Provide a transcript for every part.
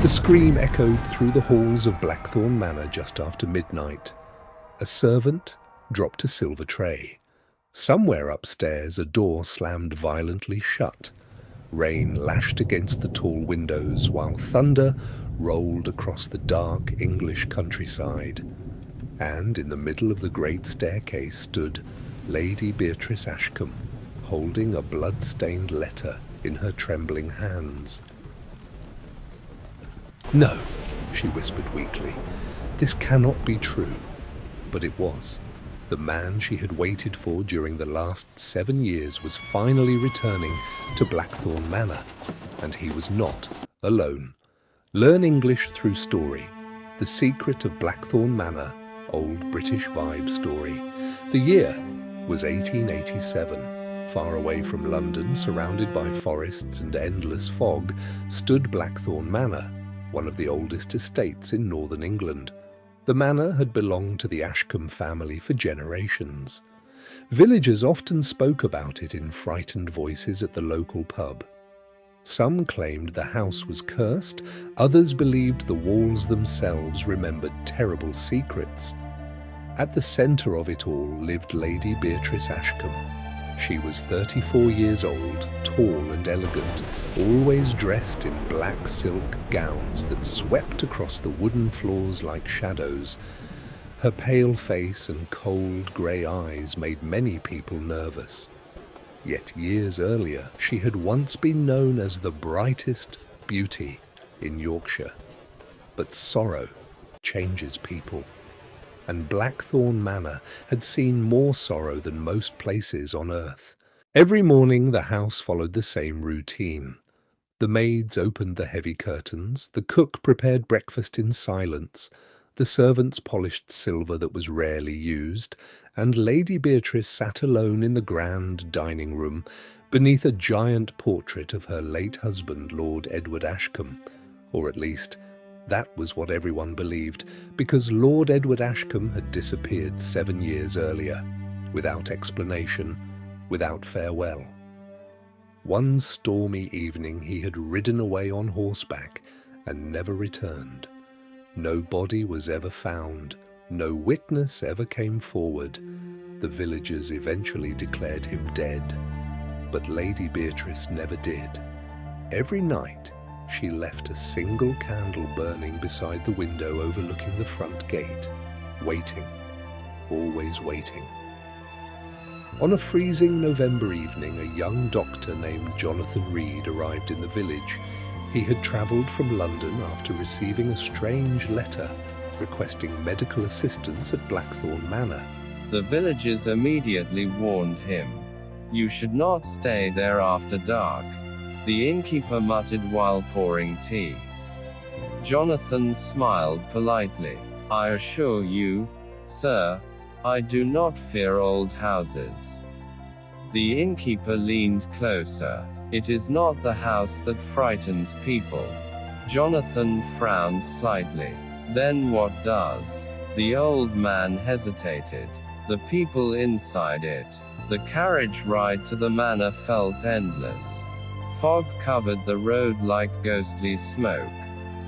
The scream echoed through the halls of Blackthorn Manor just after midnight. A servant dropped a silver tray. Somewhere upstairs, a door slammed violently shut. Rain lashed against the tall windows while thunder rolled across the dark English countryside. And in the middle of the great staircase stood Lady Beatrice Ashcombe, holding a blood-stained letter in her trembling hands. "No," she whispered weakly. "This cannot be true." But it was. The man she had waited for during the last 7 years was finally returning to Blackthorn Manor, and he was not alone. Learn English through story. The Secret of Blackthorn Manor, old British vibe story. The year was 1887. Far away from London, surrounded by forests and endless fog, stood Blackthorn Manor, one of the oldest estates in northern England. The manor had belonged to the Ashcombe family for generations. Villagers often spoke about it in frightened voices at the local pub. Some claimed the house was cursed, others believed the walls themselves remembered terrible secrets. At the centre of it all lived Lady Beatrice Ashcombe. She was 34 years old, tall and elegant, always dressed in black silk gowns that swept across the wooden floors like shadows. Her pale face and cold grey eyes made many people nervous. Yet years earlier, she had once been known as the brightest beauty in Yorkshire. But sorrow changes people. And Blackthorn Manor had seen more sorrow than most places on earth. Every morning the house followed the same routine. The maids opened the heavy curtains, the cook prepared breakfast in silence, the servants polished silver that was rarely used, and Lady Beatrice sat alone in the grand dining room beneath a giant portrait of her late husband, Lord Edward Ashcombe, or at least that was what everyone believed, because Lord Edward Ashcombe had disappeared 7 years earlier, without explanation, without farewell. One stormy evening he had ridden away on horseback and never returned. No body was ever found, no witness ever came forward. The villagers eventually declared him dead, but Lady Beatrice never did. Every night, she left a single candle burning beside the window overlooking the front gate, waiting, always waiting. On a freezing November evening, a young doctor named Jonathan Reed arrived in the village. He had travelled from London after receiving a strange letter requesting medical assistance at Blackthorn Manor. The villagers immediately warned him. "You should not stay there after dark," the innkeeper muttered while pouring tea. Jonathan smiled politely. "I assure you, sir, I do not fear old houses." The innkeeper leaned closer. "It is not the house that frightens people." Jonathan frowned slightly. "Then what does?" The old man hesitated. "The people inside it." The carriage ride to the manor felt endless. Fog covered the road like ghostly smoke.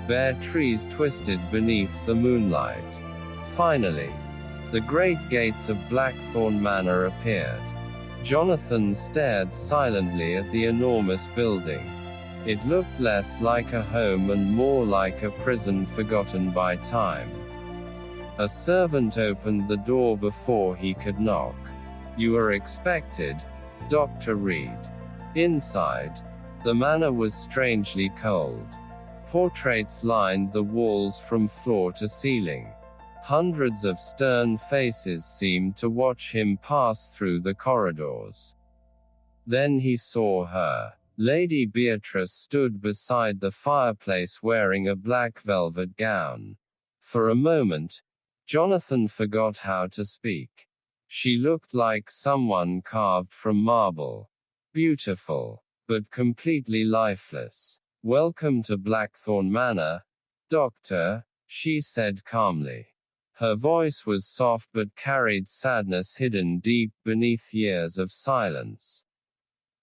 Bare trees twisted beneath the moonlight. Finally, the great gates of Blackthorn Manor appeared. Jonathan stared silently at the enormous building. It looked less like a home and more like a prison forgotten by time. A servant opened the door before he could knock. "You are expected, Dr. Reed." Inside, the manor was strangely cold. Portraits lined the walls from floor to ceiling. Hundreds of stern faces seemed to watch him pass through the corridors. Then he saw her. Lady Beatrice stood beside the fireplace wearing a black velvet gown. For a moment, Jonathan forgot how to speak. She looked like someone carved from marble. Beautiful, but completely lifeless. "Welcome to Blackthorn Manor, Doctor," she said calmly. Her voice was soft but carried sadness hidden deep beneath years of silence.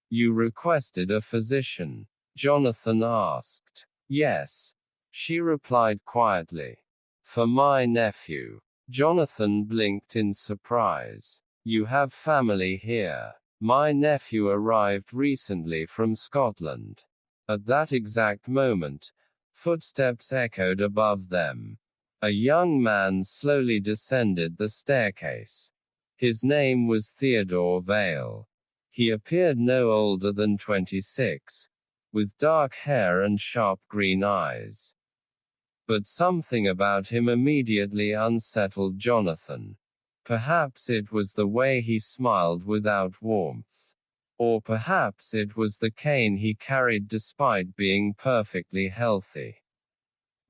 "You requested a physician?" Jonathan asked. "Yes. She replied quietly. For my nephew. Jonathan blinked in surprise. You have family here. My nephew arrived recently from Scotland. At that exact moment, footsteps echoed above them. A young man slowly descended the staircase. His name was Theodore Vale. He appeared no older than 26, with dark hair and sharp green eyes. But something about him immediately unsettled Jonathan. Perhaps it was the way he smiled without warmth. Or perhaps it was the cane he carried despite being perfectly healthy.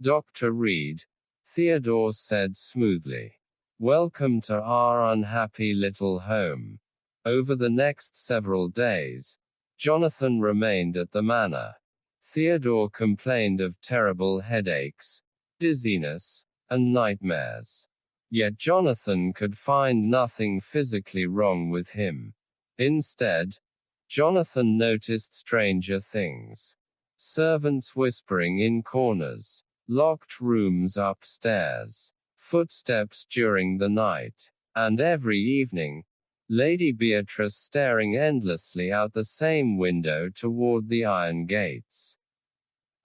Dr. Reed, Theodore said smoothly. Welcome to our unhappy little home. Over the next several days, Jonathan remained at the manor. Theodore complained of terrible headaches, dizziness, and nightmares. Yet Jonathan could find nothing physically wrong with him. Instead, Jonathan noticed stranger things. Servants whispering in corners, locked rooms upstairs, footsteps during the night, and every evening, Lady Beatrice staring endlessly out the same window toward the iron gates.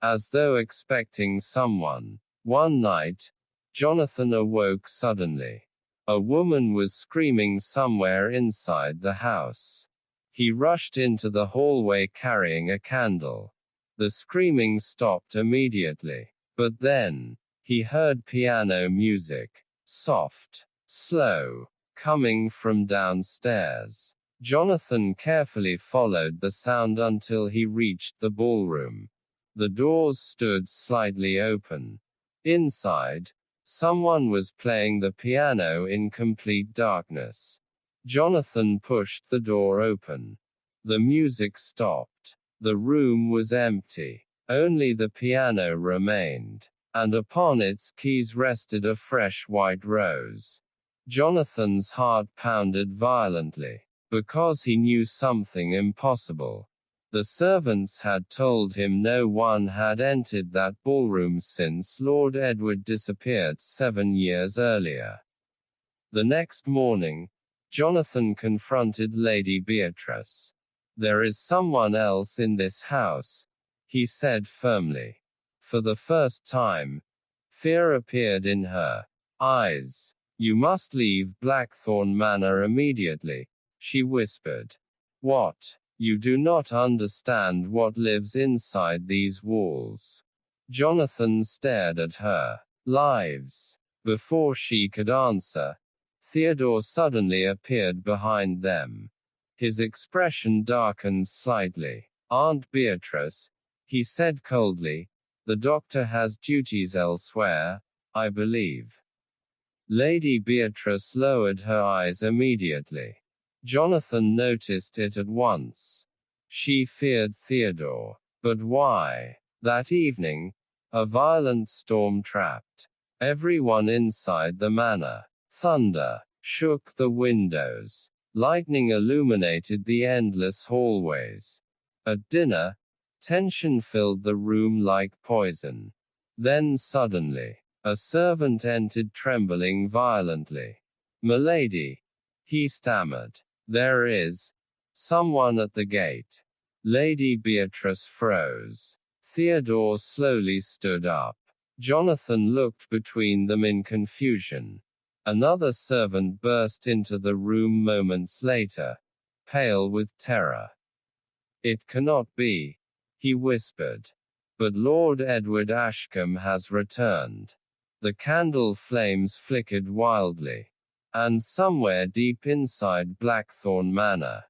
As though expecting someone. One night, Jonathan awoke suddenly. A woman was screaming somewhere inside the house. He rushed into the hallway carrying a candle. The screaming stopped immediately. But then, he heard piano music, soft, slow, coming from downstairs. Jonathan carefully followed the sound until he reached the ballroom. The doors stood slightly open. Inside, someone was playing the piano in complete darkness. Jonathan pushed the door open. The music stopped. The room was empty. Only the piano remained, and upon its keys rested a fresh white rose. Jonathan's heart pounded violently, because he knew something impossible. The servants had told him no one had entered that ballroom since Lord Edward disappeared 7 years earlier. The next morning, Jonathan confronted Lady Beatrice. There is someone else in this house, he said firmly. For the first time, fear appeared in her eyes. You must leave Blackthorn Manor immediately, she whispered. What? You do not understand what lives inside these walls. Jonathan stared at her. Lives. Before she could answer, Theodore suddenly appeared behind them. His expression darkened slightly. Aunt Beatrice, he said coldly, the doctor has duties elsewhere, I believe. Lady Beatrice lowered her eyes immediately. Jonathan noticed it at once. She feared Theodore. But why? That evening, a violent storm trapped everyone inside the manor. Thunder shook the windows. Lightning illuminated the endless hallways. At dinner, tension filled the room like poison. Then suddenly, a servant entered trembling violently. Milady, he stammered. There is someone at the gate. Lady Beatrice froze. Theodore slowly stood up. Jonathan looked between them in confusion. Another servant burst into the room moments later, pale with terror. It cannot be, he whispered. But Lord Edward Ashcombe has returned. The candle flames flickered wildly. And somewhere deep inside Blackthorn Manor,